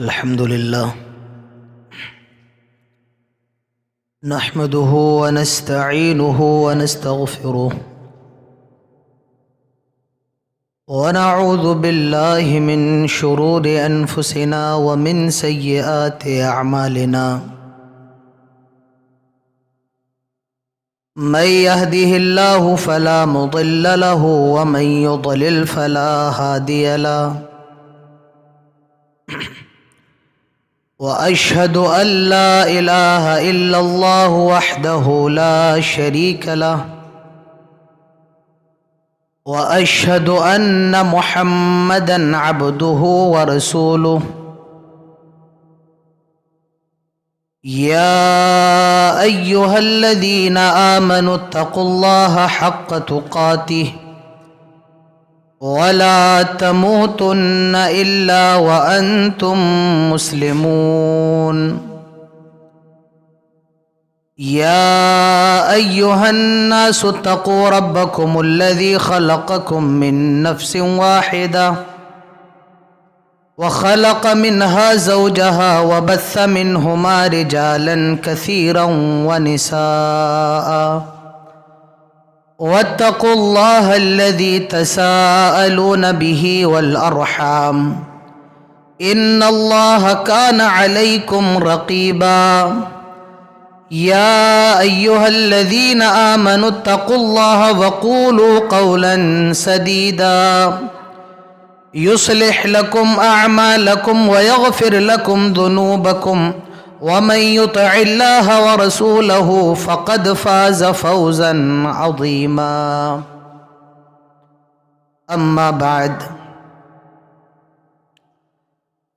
الحمد لله نحمده ونستعينه ونستغفره ونعوذ بالله من شرور أنفسنا ومن سيئات أعمالنا من يهده الله فلا مضل له ومن يضلل فلا هادي له وأشهد أن لا إله إلا الله وحده لا شريك له وأشهد أن محمدًا عبده ورسوله يا أيها الذين آمنوا اتقوا الله حق تقاته ولا تموتن إلا وأنتم مسلمون يا أيها الناس اتقوا ربكم الذي خلقكم من نفس واحدة وخلق منها زوجها وبث منهما رجالا كثيرا ونساء واتقوا الله الذي تساءلون به والأرحام إن الله كان عليكم رقيبا يا أيها الذين آمنوا اتقوا الله وقولوا قولا سديدا يصلح لكم أعمالكم ويغفر لكم ذنوبكم ومن يطع الله ورسوله فقد فاز فوزا عظيما أما بعد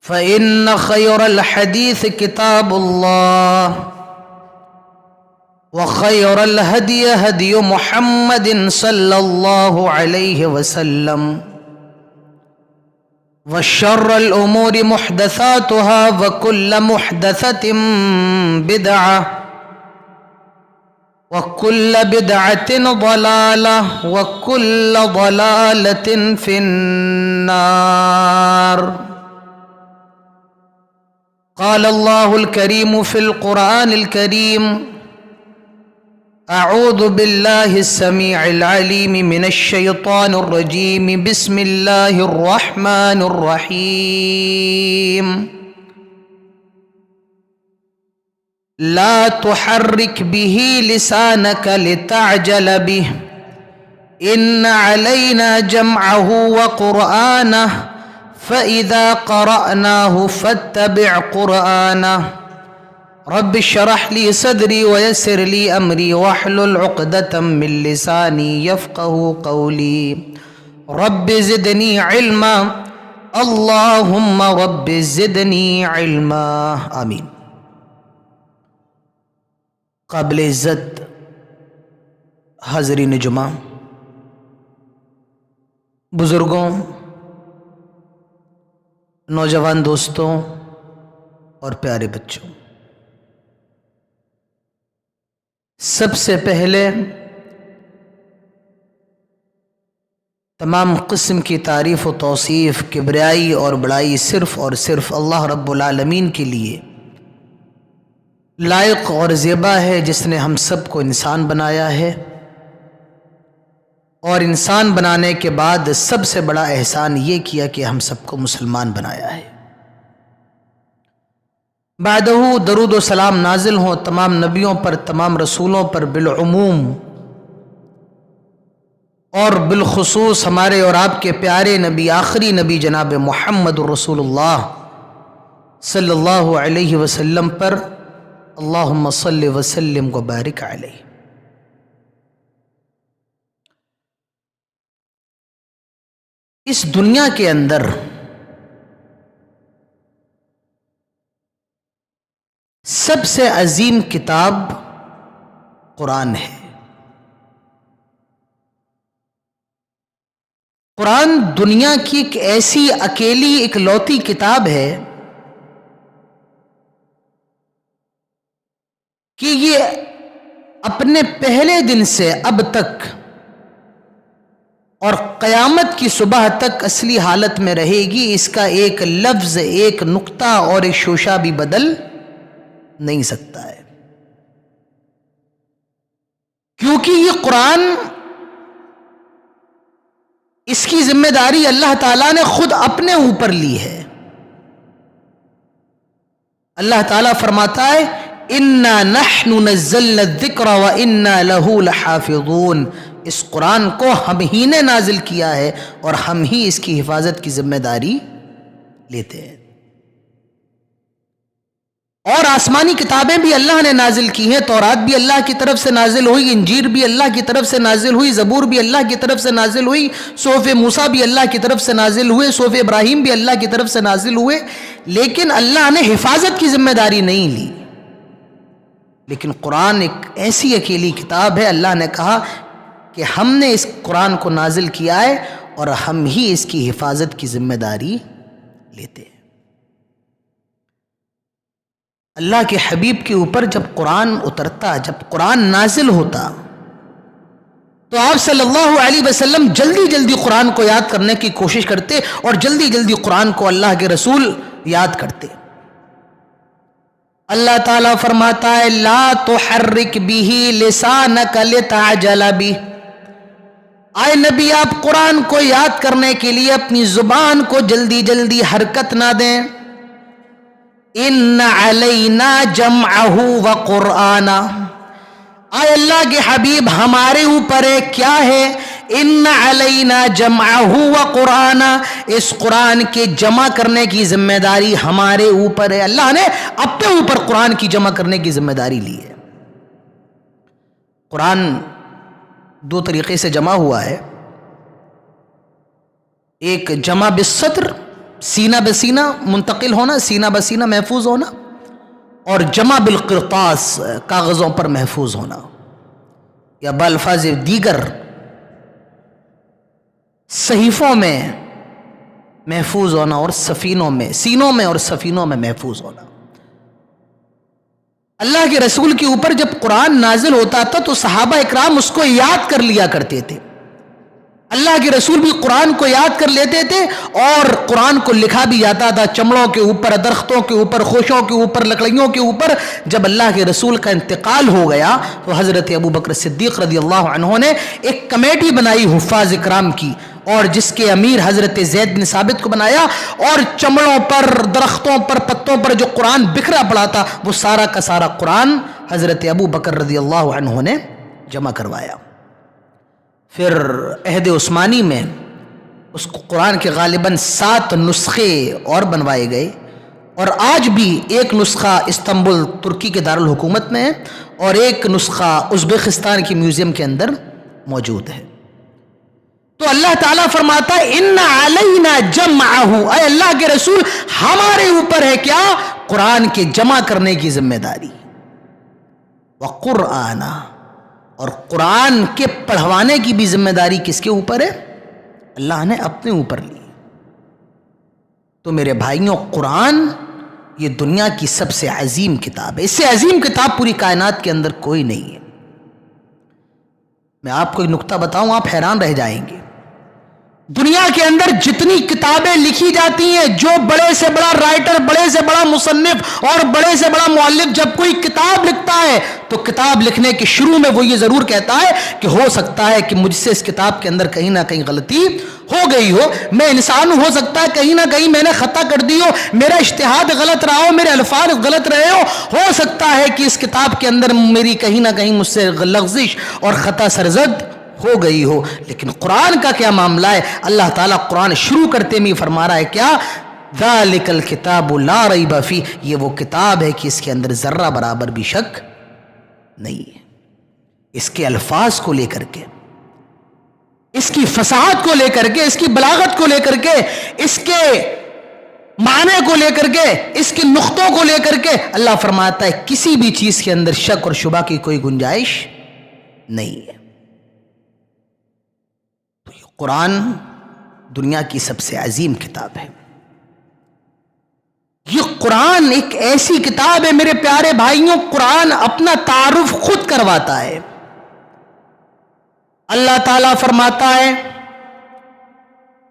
فإن خير الحديث كتاب الله وخير الهدي هدي محمد صلى الله عليه وسلم وشر الأمور محدثاتها وكل محدثة بدعة وكل بدعة ضلالة وكل ضلالة في النار. قال الله الكريم في القرآن الكريم: أعوذ بالله السميع العليم من الشيطان الرجيم بسم الله الرحمن الرحيم لا تحرك به لسانك لتعجل به إن علينا جمعه وقرآنه فإذا قرأناه فاتبع قرآنه رب اشرح لي صدري ويسر لي أمري واحلل عقدة من لساني يفقه قولي رب زدني علما اللهم رب زدني علما آمین. قابل عزت حاضرین جمعہ، بزرگوں، نوجوان دوستوں اور پیارے بچوں، سب سے پہلے تمام قسم کی تعریف و توصیف، کبریائی اور بڑائی صرف اور صرف اللہ رب العالمین کے لیے لائق اور زیبا ہے، جس نے ہم سب کو انسان بنایا ہے، اور انسان بنانے کے بعد سب سے بڑا احسان یہ کیا کہ ہم سب کو مسلمان بنایا ہے۔ بعدہ درود و سلام نازل ہوں تمام نبیوں پر، تمام رسولوں پر بالعموم، اور بالخصوص ہمارے اور آپ کے پیارے نبی، آخری نبی جناب محمد رسول اللہ صلی اللہ علیہ وسلم پر، اللہم صلی وسلم وبارک علیہ۔ اس دنیا کے اندر سب سے عظیم کتاب قرآن ہے۔ قرآن دنیا کی ایک ایسی اکیلی اکلوتی کتاب ہے کہ یہ اپنے پہلے دن سے اب تک اور قیامت کی صبح تک اصلی حالت میں رہے گی، اس کا ایک لفظ، ایک نقطہ اور ایک شوشہ بھی بدل نہیں سکتا ہے، کیونکہ یہ قرآن، اس کی ذمہ داری اللہ تعالیٰ نے خود اپنے اوپر لی ہے۔ اللہ تعالیٰ فرماتا ہے اِنَّا نَحْنُ نَزَّلْنَا الذِّكْرَ وَإِنَّا لَهُ لَحَافِظُونَ، اس قرآن کو ہم ہی نے نازل کیا ہے اور ہم ہی اس کی حفاظت کی ذمہ داری لیتے ہیں۔ اور آسمانی کتابیں بھی اللہ نے نازل کی ہیں، تورات بھی اللہ کی طرف سے نازل ہوئی، انجیل بھی اللہ کی طرف سے نازل ہوئی، زبور بھی اللہ کی طرف سے نازل ہوئی، صحف موسیٰ بھی اللہ کی طرف سے نازل ہوئے، صحف ابراہیم بھی اللہ کی طرف سے نازل ہوئے، لیکن اللہ نے حفاظت کی ذمہ داری نہیں لی۔ لیکن قرآن ایک ایسی اکیلی کتاب ہے، اللہ نے کہا کہ ہم نے اس قرآن کو نازل کیا ہے اور ہم ہی اس کی حفاظت کی ذمہ داری لیتے ہیں۔ اللہ کے حبیب کے اوپر جب قرآن اترتا، جب قرآن نازل ہوتا، تو آپ صلی اللہ علیہ وسلم جلدی جلدی قرآن کو یاد کرنے کی کوشش کرتے اور جلدی جلدی قرآن کو اللہ کے رسول یاد کرتے۔ اللہ تعالیٰ فرماتا ہے لا تحرک بہ لسانک لتعجل بہ، آئے نبی آپ قرآن کو یاد کرنے کے لیے اپنی زبان کو جلدی جلدی حرکت نہ دیں۔ ان علینا جمعہ وقرآنہ، آئے اللہ کے حبیب ہمارے اوپر ہے کیا ہے؟ ان علینا جمعہ وقرآنہ، اس قرآن کے جمع کرنے کی ذمہ داری ہمارے اوپر ہے۔ اللہ نے اپنے اوپر قرآن کی جمع کرنے کی ذمہ داری لی ہے۔ قرآن دو طریقے سے جمع ہوا ہے، ایک جمع بالسطر، سینہ بسینہ منتقل ہونا، سینہ بسینہ محفوظ ہونا، اور جمع بالقرطاس، کاغذوں پر محفوظ ہونا، یا بالفاظ دیگر صحیفوں میں محفوظ ہونا اور سفینوں میں، سینوں میں اور سفینوں میں محفوظ ہونا۔ اللہ کے رسول کے اوپر جب قرآن نازل ہوتا تھا تو صحابہ اکرام اس کو یاد کر لیا کرتے تھے، اللہ کے رسول بھی قرآن کو یاد کر لیتے تھے، اور قرآن کو لکھا بھی جاتا تھا چمڑوں کے اوپر، درختوں کے اوپر، خوشوں کے اوپر، لکڑیوں کے اوپر۔ جب اللہ کے رسول کا انتقال ہو گیا تو حضرت ابو بکر صدیق رضی اللہ عنہ نے ایک کمیٹی بنائی حفاظ اکرام کی، اور جس کے امیر حضرت زید بن ثابت کو بنایا، اور چمڑوں پر، درختوں پر، پتوں پر جو قرآن بکھرا پڑا تھا وہ سارا کا سارا قرآن حضرت ابو بکر رضی اللہ عنہ نے جمع کروایا۔ پھر عہد عثمانی میں اس قرآن کے غالباً 7 نسخے اور بنوائے گئے، اور آج بھی ایک نسخہ استنبول ترکی کے دارالحکومت میں ہے، اور ایک نسخہ ازبکستان کی میوزیم کے اندر موجود ہے۔ تو اللہ تعالیٰ فرماتا ہے ان علینا جمعہ، اے اللہ کے رسول ہمارے اوپر ہے کیا؟ قرآن کے جمع کرنے کی ذمہ داری، وقرآنہ، اور قرآن کے پڑھوانے کی بھی ذمہ داری کس کے اوپر ہے؟ اللہ نے اپنے اوپر لی۔ تو میرے بھائیوں، قرآن یہ دنیا کی سب سے عظیم کتاب ہے، اس سے عظیم کتاب پوری کائنات کے اندر کوئی نہیں ہے۔ میں آپ کو ایک نکتہ بتاؤں، آپ حیران رہ جائیں گے۔ دنیا کے اندر جتنی کتابیں لکھی جاتی ہیں، جو بڑے سے بڑا رائٹر، بڑے سے بڑا مصنف اور بڑے سے بڑا مؤلف جب کوئی کتاب لکھتا ہے تو کتاب لکھنے کے شروع میں وہ یہ ضرور کہتا ہے کہ ہو سکتا ہے کہ مجھ سے اس کتاب کے اندر کہیں نہ کہیں غلطی ہو گئی ہو، میں انسان ہوں، ہو سکتا ہے کہیں نہ کہیں میں نے خطا کر دی ہو، میرا اجتہاد غلط رہا ہو، میرے الفاظ غلط رہے ہو سکتا ہے کہ اس کتاب کے اندر میری کہیں نہ کہیں مجھ سے لغزش اور خطا سرزد ہو گئی ہو۔ لیکن قرآن کا کیا معاملہ ہے؟ اللہ تعالیٰ قرآن شروع کرتے میں فرما رہا ہے کیا؟ ذالک الکتاب لا ریب فیہ، یہ وہ کتاب ہے کہ اس کے اندر ذرہ برابر بھی شک نہیں ہے۔ اس کے الفاظ کو لے کر کے، اس کی فصاحت کو لے کر کے، اس کی بلاغت کو لے کر کے، اس کے معنی کو لے کر کے، اس کے نقطوں کو لے کر کے اللہ فرماتا ہے کسی بھی چیز کے اندر شک اور شبہ کی کوئی گنجائش نہیں ہے۔ قرآن دنیا کی سب سے عظیم کتاب ہے۔ یہ قرآن ایک ایسی کتاب ہے میرے پیارے بھائیوں، قرآن اپنا تعارف خود کرواتا ہے۔ اللہ تعالیٰ فرماتا ہے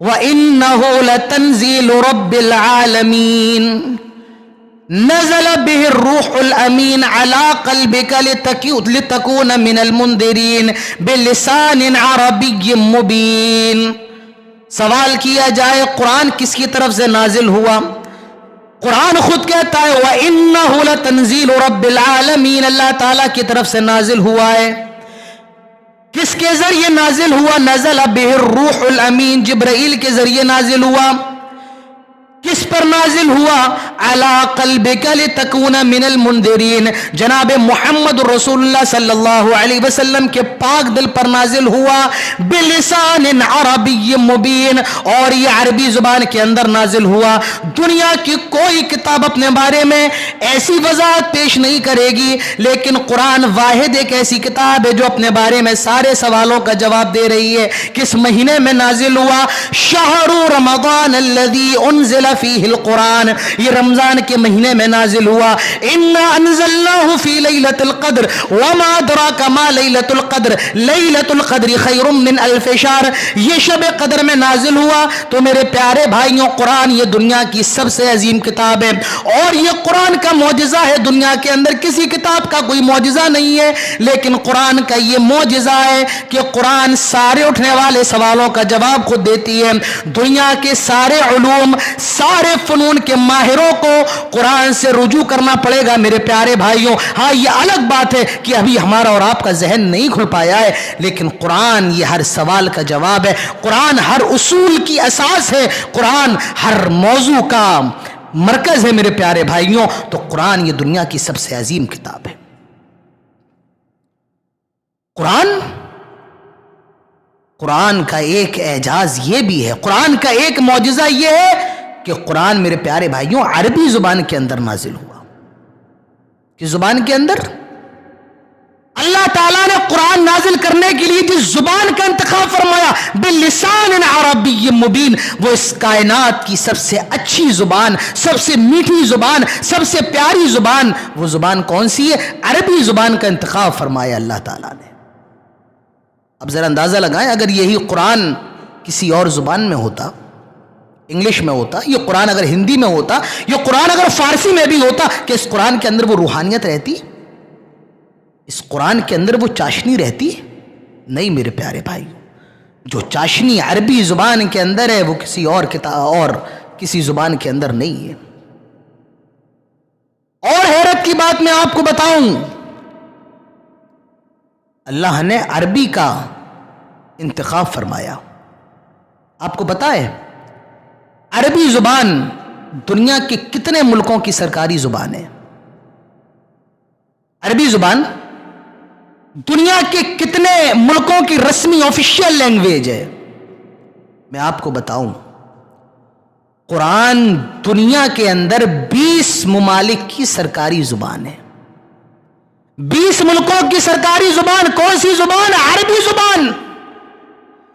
وَإِنَّهُ لَتَنزِيلُ رَبِّ الْعَالَمِينَ نزل به الروح الامین علی قلبک لتکون من المنذرین بلسان عربی مبین. سوال کیا جائے قرآن کس کی طرف سے نازل ہوا؟ قرآن خود کہتا ہے وَإِنَّهُ لَتَنزِيلُ رَبِّ الْعَالَمِينَ، اللہ تعالیٰ کی طرف سے نازل ہوا ہے. کس کے ذریعے نازل ہوا؟ نزل به الروح الامین، جبرائیل کے ذریعے نازل ہوا. کس پر نازل ہوا؟ علی قلبک لتکون من المنذرین، جناب محمد رسول اللہ صلی اللہ علیہ وسلم کے پاک دل پر نازل ہوا. بلسان عربی مبین، اور یہ عربی زبان کے اندر نازل ہوا. دنیا کی کوئی کتاب اپنے بارے میں ایسی وضاحت پیش نہیں کرے گی، لیکن قرآن واحد ایک ایسی کتاب ہے جو اپنے بارے میں سارے سوالوں کا جواب دے رہی ہے. کس مہینے میں نازل ہوا؟ شہر رمضان الذی انزل فیہ القرآن، یہ رمضان کے مہینے میں نازل ہوا. انا انزلناہ فی لیلۃ القدر وما ادراک ما لیلۃ القدر لیلۃ القدر خیر من الف شہر، یہ شب قدر میں نازل ہوا. تو میرے پیارے بھائیوں، قرآن یہ دنیا کی سب سے عظیم کتاب ہے، اور یہ قرآن کا معجزہ ہے. دنیا کے اندر کسی کتاب کا کوئی معجزہ نہیں ہے، لیکن قرآن کا یہ معجزہ ہے کہ قرآن سارے اٹھنے والے سوالوں کا جواب خود دیتی ہے. دنیا کے سارے علوم، سارے فنون کے ماہروں کو قرآن سے رجوع کرنا پڑے گا میرے پیارے بھائیوں. ہاں یہ الگ بات ہے کہ ابھی ہمارا اور آپ کا ذہن نہیں کھل پایا ہے، لیکن قرآن یہ ہر سوال کا جواب ہے. قرآن ہر اصول کی اساس ہے، قرآن ہر موضوع کا مرکز ہے میرے پیارے بھائیوں. تو قرآن یہ دنیا کی سب سے عظیم کتاب ہے. قرآن کا ایک اعجاز یہ بھی ہے، قرآن کا ایک معجزہ یہ ہے کہ قرآن میرے پیارے بھائیوں عربی زبان کے اندر نازل ہوا. کس زبان کے اندر؟ اللہ تعالیٰ نے قرآن نازل کرنے کے لیے جس زبان کا انتخاب فرمایا، بلسان عربی مبین، وہ اس کائنات کی سب سے اچھی زبان، سب سے میٹھی زبان، سب سے پیاری زبان، وہ زبان کون سی ہے؟ عربی زبان کا انتخاب فرمایا اللہ تعالیٰ نے. اب ذرا اندازہ لگائیں، اگر یہی قرآن کسی اور زبان میں ہوتا، انگلش میں ہوتا، یہ قرآن اگر ہندی میں ہوتا، یہ قرآن اگر فارسی میں بھی ہوتا، کہ اس قرآن کے اندر وہ روحانیت رہتی؟ اس قرآن کے اندر وہ چاشنی رہتی؟ نہیں میرے پیارے بھائی، جو چاشنی عربی زبان کے اندر ہے وہ کسی اور کتاب اور کسی زبان کے اندر نہیں ہے. اور حیرت کی بات میں آپ کو بتاؤں، اللہ نے عربی کا انتخاب فرمایا. آپ کو پتا ہے عربی زبان دنیا کے کتنے ملکوں کی سرکاری زبان ہے؟ عربی زبان دنیا کے کتنے ملکوں کی رسمی آفیشیل لینگویج ہے؟ میں آپ کو بتاؤں، قرآن دنیا کے اندر 20 ممالک کی سرکاری زبان ہے. 20 ملکوں کی سرکاری زبان کون سی زبان؟ عربی زبان.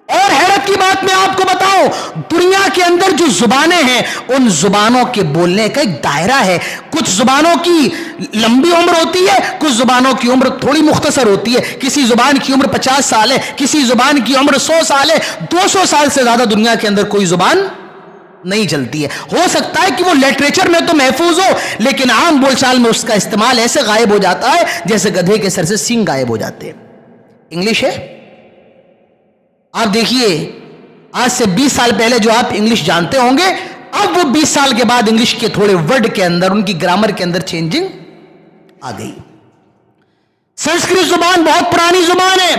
اور حیرت کی بات میں آپ کو بتاؤں، دنیا کے اندر جو زبانیں ہیں ان زبانوں کے بولنے کا ایک دائرہ ہے. کچھ زبانوں کی لمبی عمر ہوتی ہے، کچھ زبانوں کی عمر تھوڑی مختصر ہوتی ہے. کسی زبان کی عمر 50 سال ہے، کسی زبان کی عمر 100 سال ہے. 200 سال سے زیادہ دنیا کے اندر کوئی زبان نہیں چلتی ہے. ہو سکتا ہے کہ وہ لٹریچر میں تو محفوظ ہو، لیکن عام بول چال میں اس کا استعمال ایسے غائب ہو جاتا ہے جیسے گدھے کے سر سے سینگ غائب ہو جاتے ہیں. انگلش ہے، آپ دیکھیے آج سے 20 سال پہلے جو آپ انگلش جانتے ہوں گے، اب وہ 20 سال کے بعد انگلش کے تھوڑے ورڈ کے اندر، ان کی گرامر کے اندر چینجنگ آ گئی. سنسکرت زبان بہت پرانی زبان ہے،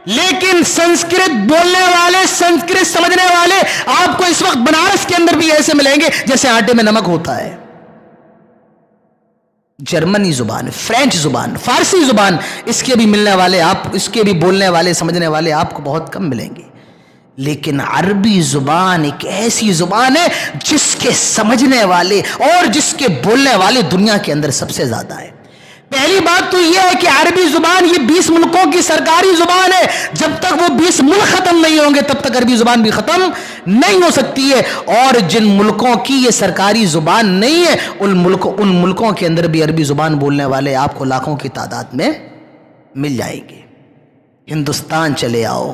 لیکن سنسکرت بولنے والے، سنسکرت سمجھنے والے آپ کو اس وقت بنارس کے اندر بھی ایسے ملیں گے جیسے آٹے میں نمک ہوتا ہے. جرمنی زبان، فرینچ زبان، فارسی زبان، اس کے بھی ملنے والے آپ، اس کے بھی بولنے والے، سمجھنے والے آپ کو بہت کم ملیں گے. لیکن عربی زبان ایک ایسی زبان ہے جس کے سمجھنے والے اور جس کے بولنے والے دنیا کے اندر سب سے زیادہ ہے. پہلی بات تو یہ ہے کہ عربی زبان یہ 20 ملکوں کی سرکاری زبان ہے. جب تک وہ 20 ملک ختم نہیں ہوں گے تب تک عربی زبان بھی ختم نہیں ہو سکتی ہے. اور جن ملکوں کی یہ سرکاری زبان نہیں ہے ان ملکوں کے اندر بھی عربی زبان بولنے والے آپ کو لاکھوں کی تعداد میں مل جائیں گے. ہندوستان چلے آؤ،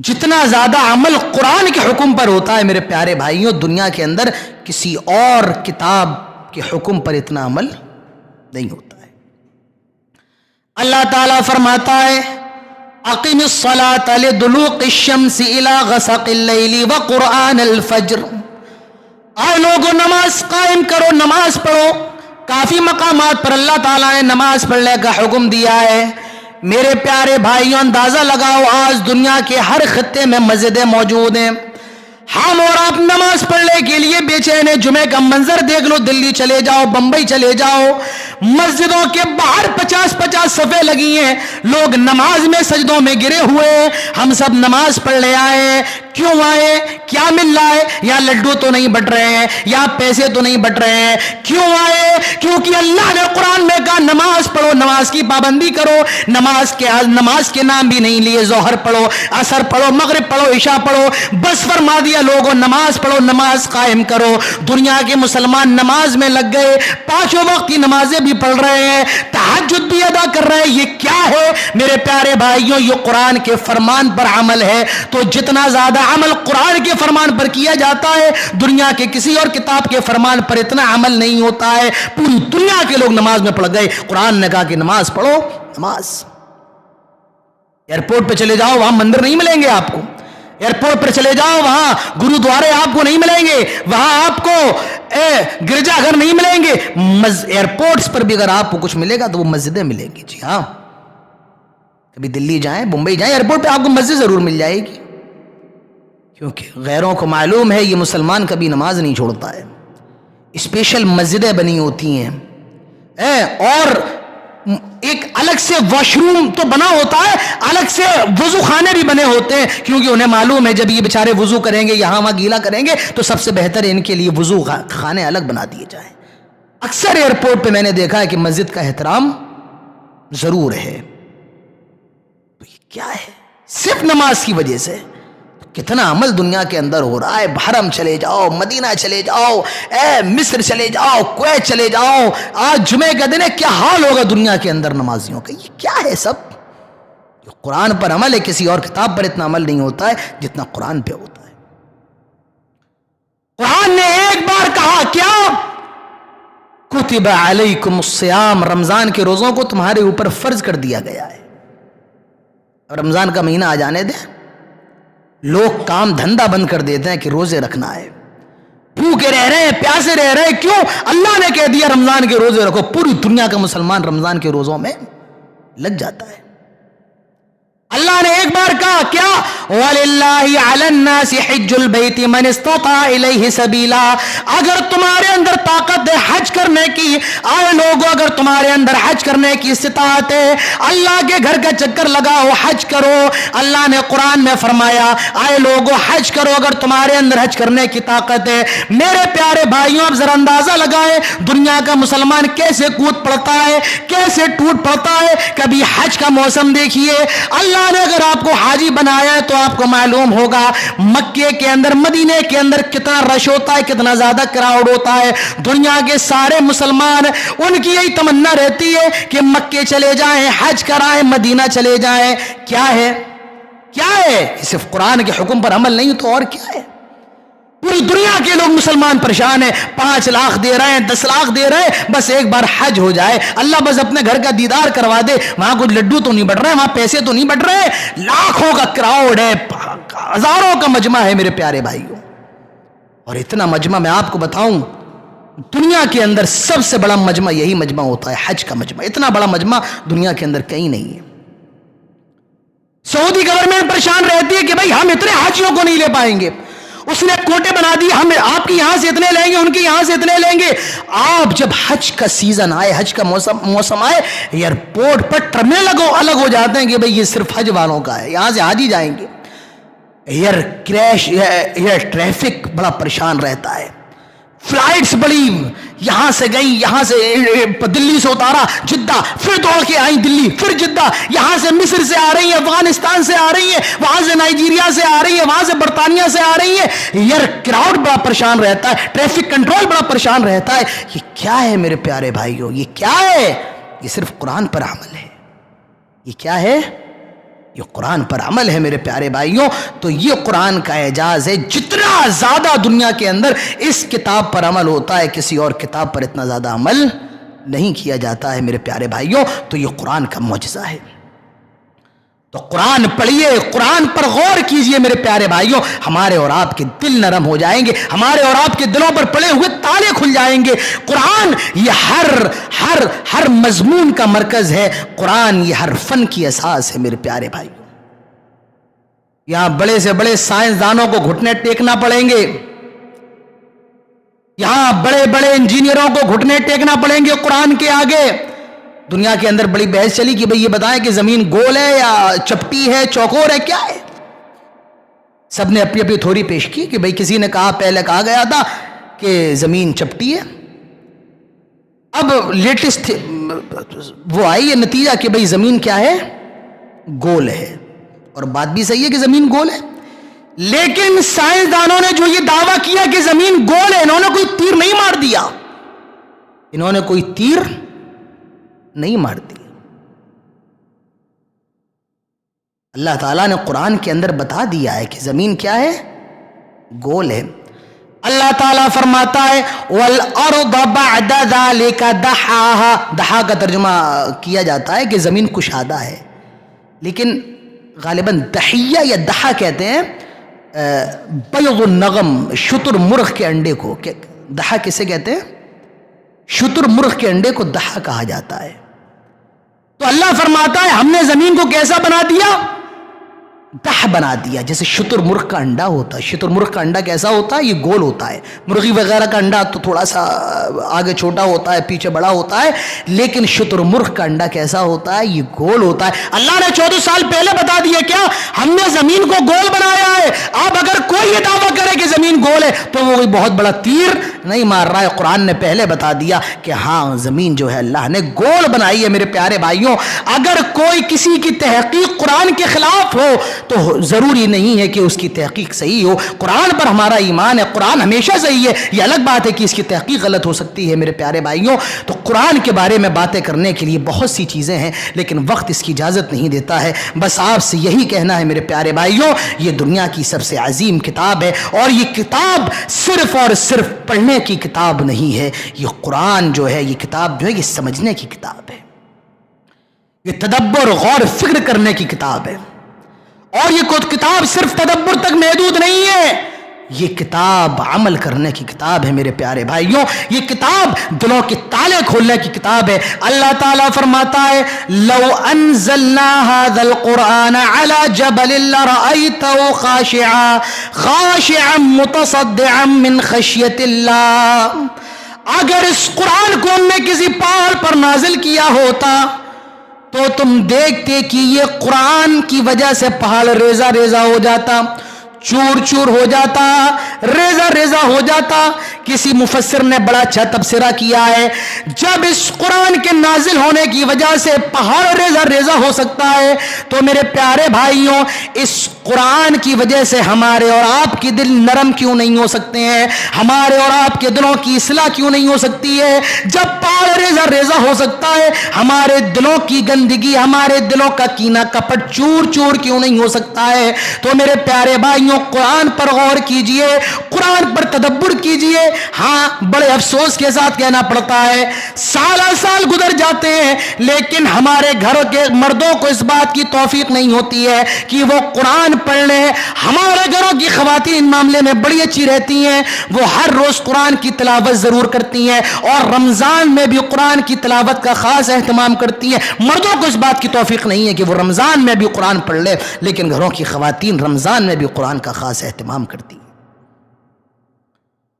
جتنا زیادہ عمل قرآن کے حکم پر ہوتا ہے میرے پیارے بھائیوں، دنیا کے اندر کسی اور کتاب کے حکم پر اتنا عمل نہیں ہوتا ہے۔ اللہ تعالیٰ فرماتا ہے اقم الصلاۃ لدلوق الشمس الى غسق اللیل وقرآن الفجر، آئے لوگوں نماز قائم کرو، نماز پڑھو۔ کافی مقامات پر اللہ تعالیٰ نے نماز پڑھنے کا حکم دیا ہے۔ میرے پیارے بھائیوں اندازہ لگاؤ آج دنیا کے ہر خطے میں مسجدیں موجود ہیں، ہم اور آپ نماز پڑھنے کے لیے بے چین ہیں۔ جمعے کا منظر دیکھ لو، دلی چلے جاؤ، بمبئی چلے جاؤ، مسجدوں کے باہر 50 صفیں لگی ہیں، لوگ نماز میں سجدوں میں گرے ہوئے ہیں۔ ہم سب نماز پڑھنے آئے، کیوں آئے؟ کیا مل رہا ہے؟ یا لڈو تو نہیں بٹ رہے ہیں، یا پیسے تو نہیں بٹ رہے ہیں؟ کیوں آئے؟ کیونکہ اللہ نے قرآن میں کہا نماز پڑھو، نماز کی پابندی کرو۔ نماز کے نام بھی نہیں لیے، ظہر پڑھو، عصر پڑھو، مغرب پڑھو، عشاء پڑھو، بس فرما دیا لوگوں نماز پڑھو، نماز قائم کرو۔ دنیا کے مسلمان نماز میں لگ گئے، 5 وقت کی نمازیں بھی پڑھ رہے ہیں، تہجد بھی ادا کر رہے ہیں۔ یہ کیا ہے میرے پیارے بھائیوں؟ یہ قرآن کے فرمان پر عمل ہے۔ تو جتنا زیادہ عمل قرآن کے فرمان پر کیا جاتا ہے، دنیا کے کسی اور کتاب کے فرمان پر اتنا عمل نہیں ہوتا ہے۔ پوری دنیا کے لوگ نماز میں پڑھ گئے، قرآن نے کہا کہ نماز پڑھو، نماز۔ ایئرپورٹ پہ چلے جاؤ، وہاں مندر نہیں ملیں گے آپ کو۔ ایئرپورٹ پر چلے جاؤ، وہاں گرودوارے آپ کو نہیں ملیں گے، وہاں آپ کو گرجا گھر نہیں ملیں گے۔ ایئرپورٹس پر بھی اگر آپ کو کچھ ملے گا تو وہ مسجدیں ملیں گی۔ جی ہاں، کبھی دلی جائیں، بمبئی جائیں، ایئرپورٹ پہ آپ کو مسجد ضرور مل جائے گی، کیونکہ غیروں کو معلوم ہے یہ مسلمان کبھی نماز نہیں چھوڑتا ہے۔ اسپیشل مسجدیں بنی ہوتی ہیں، اور ایک الگ سے واش روم تو بنا ہوتا ہے، الگ سے وضو خانے بھی بنے ہوتے ہیں، کیونکہ انہیں معلوم ہے جب یہ بیچارے وضو کریں گے، یہاں وہاں گیلا کریں گے، تو سب سے بہتر ان کے لیے وضو خانے الگ بنا دیے جائیں۔ اکثر ایئرپورٹ پہ میں نے دیکھا ہے کہ مسجد کا احترام ضرور ہے۔ تو یہ کیا ہے؟ صرف نماز کی وجہ سے کتنا عمل دنیا کے اندر ہو رہا ہے۔ حرم چلے جاؤ، مدینہ چلے جاؤ، مصر چلے جاؤ، کویت چلے جاؤ، آج جمعے کا دن ہے، کیا حال ہوگا دنیا کے اندر نمازیوں کا؟ یہ کیا ہے سب؟ یہ قرآن پر عمل ہے، کسی اور کتاب پر اتنا عمل نہیں ہوتا ہے جتنا قرآن پہ ہوتا ہے۔ قرآن نے ایک بار کہا کیا؟ کتب علیکم الصیام، رمضان کے روزوں کو تمہارے اوپر فرض کر دیا گیا ہے۔ رمضان کا مہینہ آ جانے دیں، لوگ کام دھندا بند کر دیتے ہیں کہ روزے رکھنا ہے، بھوکے رہ رہے ہیں، پیاسے رہ رہے ہیں۔ کیوں؟ اللہ نے کہہ دیا رمضان کے روزے رکھو، پوری دنیا کا مسلمان رمضان کے روزوں میں لگ جاتا ہے۔ اللہ نے ایک بار کہا کیا؟ وَلِلَّهِ عَلَى النَّاسِ حِجُّ الْبَيْتِ مَنِ اسْتَطَاعَ إِلَيْهِ سَبِيلًا، اگر تمہارے اندر طاقت ہے حج کرنے کی، آئے لوگوں اگر تمہارے اندر حج کرنے کی استطاعت ہے، اللہ کے گھر کا چکر لگاؤ، حج کرو۔ اللہ نے قرآن میں فرمایا آئے لوگوں حج کرو اگر تمہارے اندر حج کرنے کی طاقت ہے۔ میرے پیارے بھائیوں اب ذرا اندازہ لگائیں دنیا کا مسلمان کیسے کود پڑتا ہے، کیسے ٹوٹ پڑتا ہے۔ کبھی حج کا موسم دیکھیے، اللہ نے اگر آپ کو حاجی بنایا ہے تو آپ کو معلوم ہوگا مکے کے اندر، مدینے کے اندر کتنا رش ہوتا ہے، کتنا زیادہ کراؤڈ ہوتا ہے۔ دنیا کے سارے مسلمان ان کی یہی تمنا رہتی ہے کہ مکے چلے جائیں، حج کرائیں، مدینہ چلے جائیں۔ کیا ہے؟ کیا ہے؟ صرف قرآن کے حکم پر عمل نہیں تو اور کیا ہے؟ پوری دنیا کے لوگ مسلمان پریشان ہیں، 5 لاکھ دے رہے ہیں، 10 لاکھ دے رہے ہیں، بس ایک بار حج ہو جائے، اللہ بس اپنے گھر کا دیدار کروا دے۔ وہاں کچھ لڈو تو نہیں بٹ رہے، وہاں پیسے تو نہیں بٹ رہے، لاکھوں کا کراؤڈ ہے، ہزاروں کا مجمع ہے میرے پیارے بھائیوں۔ اور اتنا مجمع میں آپ کو بتاؤں، دنیا کے اندر سب سے بڑا مجمع یہی مجمع ہوتا ہے، حج کا مجمع۔ اتنا بڑا مجمع دنیا کے اندر کہیں نہیں ہے۔ سعودی گورنمنٹ پریشان رہتی ہے کہ بھائی ہم اتنے حاجیوں کو نہیں لے پائیں گے، اس نے کوٹے بنا دی، ہم آپ کی یہاں سے اتنے لیں گے، ان کی یہاں سے اتنے لیں گے۔ آپ جب حج کا سیزن آئے، حج کا موسم آئے، ایئرپورٹ پر ٹرمینل الگ ہو جاتے ہیں کہ بھئی یہ صرف حج والوں کا ہے، یہاں سے حاجی جائیں گے۔ ایئر ٹریفک بڑا پریشان رہتا ہے، فلائٹس بڑی، یہاں سے گئی، یہاں سے دلی سے اتارا جدہ، پھر دوڑ کے آئی دلی، پھر جدہ، یہاں سے مصر سے آ رہی ہے، افغانستان سے آ رہی ہے، وہاں سے نائجیریا سے آ رہی ہے، وہاں سے برطانیہ سے آ رہی ہے۔ ایئر کراؤڈ بڑا پریشان رہتا ہے، ٹریفک کنٹرول بڑا پریشان رہتا ہے۔ یہ کیا ہے میرے پیارے بھائیوں؟ یہ کیا ہے؟ یہ صرف قرآن پر عمل ہے۔ یہ کیا ہے؟ یہ قرآن پر عمل ہے میرے پیارے بھائیوں. تو یہ قرآن کا اعجاز ہے. جتنا زیادہ دنیا کے اندر اس کتاب پر عمل ہوتا ہے کسی اور کتاب پر اتنا زیادہ عمل نہیں کیا جاتا ہے میرے پیارے بھائیوں. تو یہ قرآن کا معجزہ ہے. تو قرآن پڑھیے, قرآن پر غور کیجئے میرے پیارے بھائیوں. ہمارے اور آپ کے دل نرم ہو جائیں گے, ہمارے اور آپ کے دلوں پر پڑے ہوئے تالے کھل جائیں گے. قرآن یہ ہر مضمون کا مرکز ہے. قرآن یہ ہر فن کی اساس ہے میرے پیارے بھائیوں. یہاں بڑے سے بڑے سائنسدانوں کو گھٹنے ٹیکنا پڑیں گے, یہاں بڑے بڑے انجینئروں کو گھٹنے ٹیکنا پڑیں گے قرآن کے آگے. دنیا کے اندر بڑی بحث چلی کہ بھئی یہ بتائیں کہ زمین گول ہے یا چپٹی ہے, چوکور ہے, کیا ہے. سب نے اپنی اپنی تھوری پیش کی کہ بھئی کسی نے کہا, پہلے کہا گیا تھا کہ زمین چپٹی ہے. اب لیٹسٹ وہ آئی ہے نتیجہ کہ بھئی زمین کیا ہے, گول ہے. اور بات بھی صحیح ہے کہ زمین گول ہے, لیکن سائنسدانوں نے جو یہ دعویٰ کیا کہ زمین گول ہے, انہوں نے کوئی تیر نہیں مار دیا, انہوں نے کوئی تیر نہیں مار دیا. اللہ تعالیٰ نے قرآن کے اندر بتا دیا ہے کہ زمین کیا ہے, گول ہے. اللہ تعالیٰ فرماتا ہے وَالْأَرْضَ بَعْدَ ذَلِكَ دَحَاهَا. دحا کا ترجمہ کیا جاتا ہے کہ زمین کشادہ ہے, لیکن غالباً دحیہ یا دحا کہتے ہیں بیض النغم, شتر مرغ کے انڈے کو. دحا کسے کہتے ہیں, شتر مرغ کے انڈے کو دحا کہا جاتا ہے. تو اللہ فرماتا ہے ہم نے زمین کو کیسا بنا دیا, دح بنا دیا. جیسے شتر مرغ کا انڈا ہوتا ہے, شتر مرغ کا انڈا کیسا ہوتا ہے, یہ گول ہوتا ہے. مرغی وغیرہ کا انڈا تو تھوڑا سا آگے چھوٹا ہوتا ہے, پیچھے بڑا ہوتا ہے, لیکن شتر مرغ کا انڈا کیسا ہوتا ہے, یہ گول ہوتا ہے. اللہ نے 14 سال پہلے بتا دیا کیا, ہم نے زمین کو گول بنایا ہے. اب اگر کوئی یہ دعویٰ کرے کہ زمین گول ہے تو وہ کوئی بہت بڑا تیر نہیں مار رہا ہے. قرآن نے پہلے بتا دیا کہ ہاں زمین جو ہے اللہ نے گول بنائی ہے. میرے پیارے بھائیوں, اگر کوئی کسی کی تحقیق قرآن کے خلاف ہو تو ضروری نہیں ہے کہ اس کی تحقیق صحیح ہو. قرآن پر ہمارا ایمان ہے, قرآن ہمیشہ صحیح ہے. یہ الگ بات ہے کہ اس کی تحقیق غلط ہو سکتی ہے میرے پیارے بھائیوں. تو قرآن کے بارے میں باتیں کرنے کے لیے بہت سی چیزیں ہیں, لیکن وقت اس کی اجازت نہیں دیتا ہے. بس آپ سے یہی کہنا ہے میرے پیارے بھائیوں, یہ دنیا کی سب سے عظیم کتاب ہے, اور یہ کتاب صرف اور صرف پڑھنے کی کتاب نہیں ہے. یہ قرآن جو ہے, یہ کتاب جو ہے, یہ سمجھنے کی کتاب ہے, یہ تدبر غور فکر کرنے کی کتاب ہے. اور یہ کتاب صرف تدبر تک محدود نہیں ہے, یہ کتاب عمل کرنے کی کتاب ہے میرے پیارے بھائیوں. یہ کتاب دلوں کے تالے کھولنے کی کتاب ہے. اللہ تعالیٰ فرماتا ہے لو انزلنا هذا القرآن على جبل لرأيته خاشعا متصدعا من خشية اللہ. اگر اس قرآن کو ہم نے کسی پہاڑ پر نازل کیا ہوتا تو تم دیکھتے کہ یہ قرآن کی وجہ سے پہاڑ ریزہ ریزہ ہو جاتا, چور چور ہو جاتا, ریزہ ریزہ ہو جاتا. کسی مفسر نے بڑا اچھا تبصرہ کیا ہے, جب اس قرآن کے نازل ہونے کی وجہ سے پہاڑ ریزہ ریزہ ہو سکتا ہے تو میرے پیارے بھائیوں, اس قرآن کی وجہ سے ہمارے اور آپ کے دل نرم کیوں نہیں ہو سکتے ہیں, ہمارے اور آپ کے دلوں کی اصلاح کیوں نہیں ہو سکتی ہے. جب پہاڑ ریزہ ریزہ ہو سکتا ہے, ہمارے دلوں کی گندگی, ہمارے دلوں کا کینہ کپٹ چور چور کیوں نہیں ہو سکتا ہے. تو میرے پیارے بھائیوں, قرآن پر غور کیجئے, قرآن پر تدبر کیجئے. ہاں, بڑے افسوس کے ساتھ کہنا پڑتا ہے, سالہ سال گزر جاتے ہیں لیکن ہمارے گھروں کے مردوں کو اس بات کی توفیق نہیں ہوتی ہے کہ وہ قرآن پڑھ لیں. ہمارے گھروں کی خواتین معاملے میں بڑی اچھی رہتی ہیں, وہ ہر روز قرآن کی تلاوت ضرور کرتی ہیں, اور رمضان میں بھی قرآن کی تلاوت کا خاص اہتمام کرتی ہیں. مردوں کو اس بات کی توفیق نہیں ہے کہ وہ رمضان میں بھی قرآن پڑھ لے, لیکن گھروں کی خواتین رمضان میں بھی قرآن کا خاص اہتمام کرتی ہیں.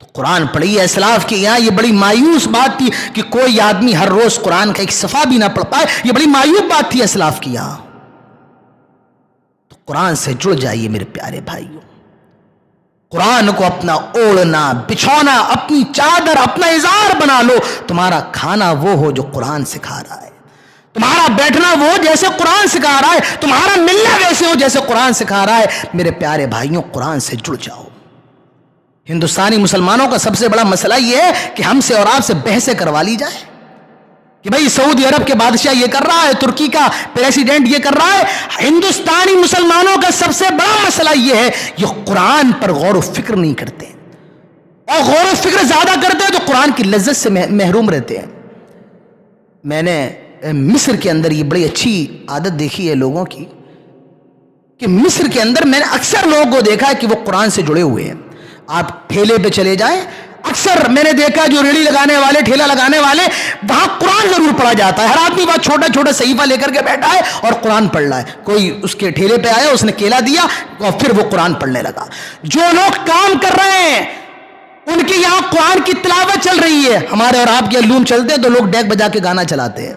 تو قرآن پڑھی اسلاف کے یہاں یہ بڑی مایوس بات تھی کہ کوئی آدمی ہر روز قرآن کا ایک صفحہ بھی نہ پڑھ پائے. یہ بڑی مایوس بات تھی اسلاف کی یہاں. تو قرآن سے جڑ جائیے میرے پیارے بھائیوں. قرآن کو اپنا اوڑھنا, بچھونا, اپنی چادر, اپنا اظہار بنا لو. تمہارا کھانا وہ ہو جو قرآن سکھا رہا ہے, تمہارا بیٹھنا وہ جیسے قرآن سکھا رہا ہے, تمہارا ملنا ویسے ہو جیسے قرآن سکھا رہا ہے. میرے پیارے بھائیوں, قرآن سے جڑ جاؤ. ہندوستانی مسلمانوں کا سب سے بڑا مسئلہ یہ ہے کہ ہم سے اور آپ سے بحثیں کروا لی جائے. کہ بھئی سعودی عرب کے بادشاہ یہ کر رہا ہے، ترکی کا پریزیڈنٹ یہ کر رہا ہے. ہندوستانی مسلمانوں کا سب سے بڑا مسئلہ یہ ہے، یہ قرآن پر غور و فکر نہیں کرتے، اور غور و فکر زیادہ کرتے ہیں تو قرآن کی لذت سے محروم رہتے ہیں. میں نے مصر کے اندر یہ بڑی اچھی عادت دیکھی ہے لوگوں کی، کہ مصر کے اندر میں نے اکثر لوگوں کو دیکھا ہے کہ وہ قرآن سے جڑے ہوئے ہیں. آپ ٹھیلے پہ چلے جائیں، اکثر میں نے دیکھا جو ریڑھی لگانے والے، ٹھیلا لگانے والے، وہاں قرآن ضرور پڑھا جاتا ہے. ہر آدمی وہاں چھوٹا چھوٹا صحیفہ لے کر کے بیٹھا ہے اور قرآن پڑھ رہا ہے. کوئی اس کے ٹھیلے پہ آیا، اس نے کیلا دیا اور پھر وہ قرآن پڑھنے لگا. جو لوگ کام کر رہے ہیں ان کے یہاں قرآن کی تلاوت چل رہی ہے. ہمارے اور آپ کے لون چلتے ہیں تو لوگ ڈیک بجا کے گانا چلاتے ہیں،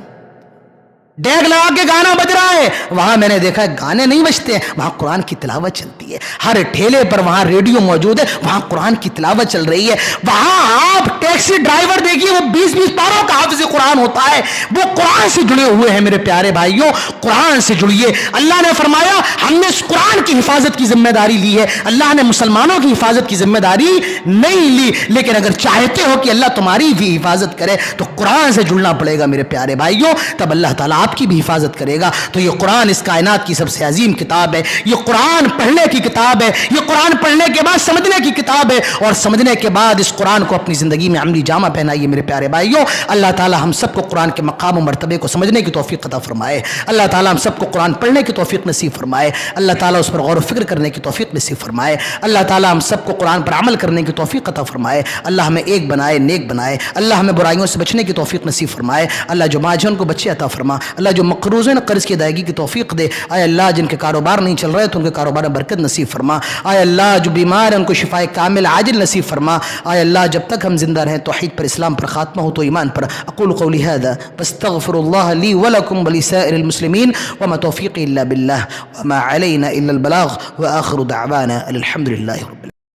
ڈیگ لگا کے گانا بج رہا ہے. وہاں میں نے دیکھا گانے نہیں بجتے ہیں، وہاں قرآن کی تلاوت چلتی ہے. ہر ٹھیلے پر وہاں ریڈیو موجود ہے، وہاں قرآن کی تلاوت چل رہی ہے. وہاں آپ ٹیکسی ڈرائیور دیکھیے، وہ 20 پاروں کا حافظ قرآن ہوتا ہے، وہ قرآن سے جڑے ہوئے ہیں. میرے پیارے بھائیوں، قرآن سے جڑیے. اللہ نے فرمایا ہم نے اس قرآن کی حفاظت کی ذمہ داری لی ہے. اللہ نے مسلمانوں کی حفاظت کی ذمہ داری نہیں لی، لیکن اگر چاہتے ہو کہ اللہ تمہاری بھی حفاظت کرے تو قرآن سے جڑنا پڑے گا میرے پیارے بھائیوں، تب اللہ تعالیٰ آپ کی بھی حفاظت کرے گا. تو یہ قرآن اس کائنات کی سب سے عظیم کتاب ہے. یہ قرآن پڑھنے کی کتاب ہے. یہ قرآن پڑھنے کے بعد سمجھنے کی کتاب ہے، اور سمجھنے کے بعد اس قرآن کو اپنی زندگی میں عملی جامہ پہنائیے میرے پیارے بھائیوں. اللہ تعالیٰ ہم سب کو قرآن کے مقام و مرتبے کو سمجھنے کی توفیق عطا فرمائے. اللہ تعالیٰ ہم سب کو قرآن پڑھنے کی توفیق نصیب فرمائے. اللہ تعالیٰ اس پر غور و فکر کرنے کی توفیق نصیب فرمائے. اللہ تعالیٰ ہم سب کو قرآن پر عمل کرنے کی توفیق عطا فرمائے. اللہ ہمیں ایک بنائے، نیک بنائے. اللہ ہمیں برائیوں سے بچنے کی توفیق نصیب فرمائے. اللہ جو ماجھن کو بچے عطا فرما. اللہ جو مقروض ہیں قرض کی ادائیگی کی توفیق دے. اے اللہ جن کے کاروبار نہیں چل رہے تو ان کے کاروبار میں برکت نصیب فرما. اے اللہ جو بیمار ہیں ان کو شفائے کامل عاجل نصیب فرما. اے اللہ جب تک ہم زندہ رہیں توحید پر، اسلام پر خاتمہ ہو تو ایمان پر. اقول قولی هذا واستغفر الله لي ولكم ولسائر المسلمين وما توفيقي الا بالله وما علينا الا البلاغ واخر دعوانا الحمد لله رب العالمين.